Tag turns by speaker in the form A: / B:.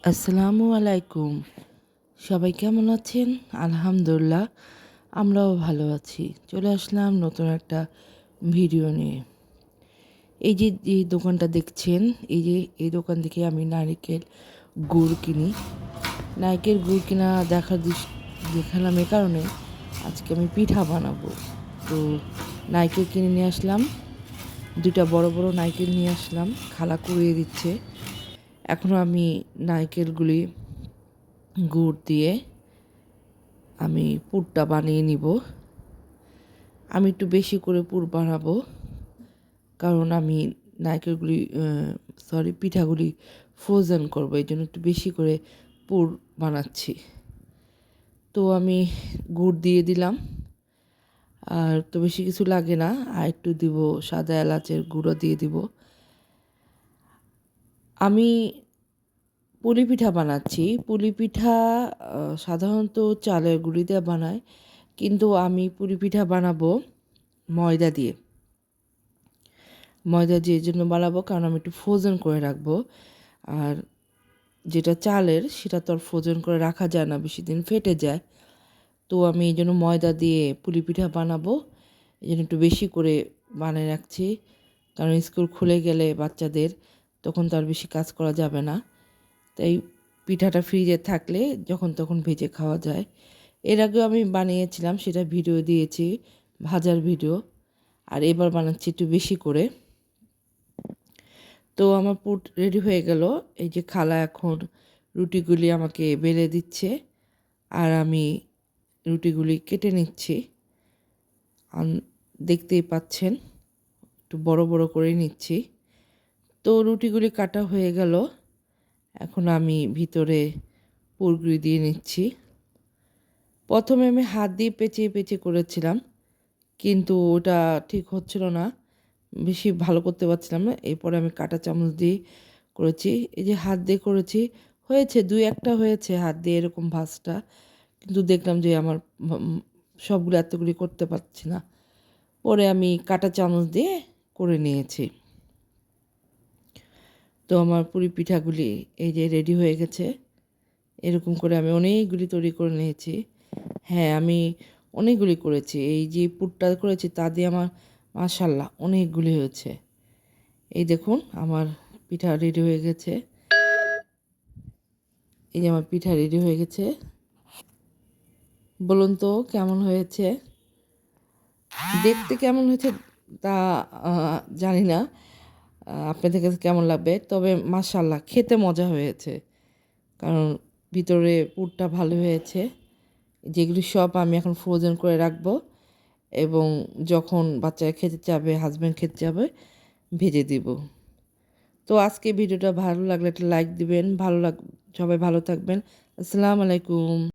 A: আসসালামু আলাইকুম। সবাই কেমন আছেন? আলহামদুলিল্লাহ আমরাও ভালো আছি। চলে আসলাম নতুন একটা ভিডিও নিয়ে। এই যে দোকানটা দেখছেন, এই দোকান থেকে আমি নারিকেল গুড় কিনি। নারকেল গুড় কিনা দেখালাম এ কারণে আজকে আমি পিঠা বানাবো। তো নারকেল কিনে নিয়ে আসলাম, 2টা বড় বড় নারকেল নিয়ে আসলাম, খালা কুড়িয়ে দিচ্ছে। এখন আমি নারকেলগুলি গুড় দিয়ে আমি পুরটা বানিয়ে নিব। আমি একটু বেশি করে পুর বানাবো, কারণ আমি নারকেলগুলি পিঠাগুলি ফ্রোজেন করবো, এই জন্য একটু বেশি করে পুর বানাচ্ছি। তো আমি গুড় দিয়ে দিলাম, আর তো বেশি কিছু লাগে না, আর একটু দিব সাদা এলাচের গুঁড়ো দিয়ে দিব। আমি পুলি পিঠা বানাচ্ছি। পুলি পিঠা সাধারণত চালের গুঁড়ি দিয়ে বানায়, কিন্তু আমি পুলি পিঠা বানাবো ময়দা দিয়ে। এই জন্য বানাবো কারণ আমি একটু ফ্রোজেন করে রাখবো। আর যেটা চালের সেটা তো আর ফ্রোজেন করে রাখা যায় না, বেশি দিন ফেটে যায়। তো আমি এই জন্য ময়দা দিয়ে পুলি পিঠা বানাবো, এই জন্য একটু বেশি করে বানিয়ে রাখছি। কারণ স্কুল খুলে গেলে বাচ্চাদের তখন তো আর বেশি কাজ করা যাবে না, তাই পিঠাটা ফ্রিজে থাকলে যখন তখন ভেজে খাওয়া যায়। এর আগেও আমি বানিয়েছিলাম, সেটা ভিডিও দিয়েছি, ভাজার ভিডিও। আর এবার বানাচ্ছি একটু বেশি করে। তো আমার পুট রেডি হয়ে গেল। এই যে খালা এখন রুটিগুলি আমাকে বেলে দিচ্ছে, আর আমি রুটিগুলি কেটে নিচ্ছি। দেখতেই পাচ্ছেন একটু বড় বড় করে নিচ্ছি। তো রুটিগুলি কাটা হয়ে গেল, এখন আমি ভিতরে পুরগুলি দিয়ে নিচ্ছি। প্রথমে আমি হাত দিয়ে পেঁচিয়ে পেঁচিয়ে করেছিলাম, কিন্তু ওটা ঠিক হচ্ছিল না, বেশি ভালো করতে পারছিলাম না। এরপরে আমি কাঁটা চামচ দিয়ে করেছি। এই যে হাত দিয়ে করেছি, হয়েছে 2-1টা হয়েছে হাত দিয়ে এরকম ভাঁজটা, কিন্তু দেখলাম যে আমার সবগুলো এতগুলি করতে পারছি না। পরে আমি কাঁটা চামচ দিয়ে করে নিয়েছি। তো আমার পুরি পিঠাগুলি এই যে রেডি হয়ে গেছে। এরকম করে আমি অনেকগুলি তৈরি করে নিয়েছি। হ্যাঁ, আমি অনেকগুলি করেছি। এই যে পুরটা করেছি তা দিয়ে আমার মাশাআল্লাহ অনেকগুলি হয়েছে। এই দেখুন আমার পিঠা রেডি হয়ে গেছে। এই যে আমার পিঠা রেডি হয়ে গেছে। বলুন তো কেমন হয়েছে? দেখতে কেমন হয়েছে তা জানি না আপনাদের কাছে কেমন লাগবে, তবে মাশাআল্লাহ খেতে মজা হয়েছে, কারণ ভিতরে পুরটা ভালো হয়েছে। যেগুলি সব আমি এখন ফ্রোজেন করে রাখবো, এবং যখন বাচ্চারা খেতে যাবে, হাজব্যান্ড খেতে যাবে, ভেজে দিব। তো আজকে ভিডিওটা ভালো লাগলে একটা লাইক দিবেন। সবাই ভালো থাকবেন। আসসালামু আলাইকুম।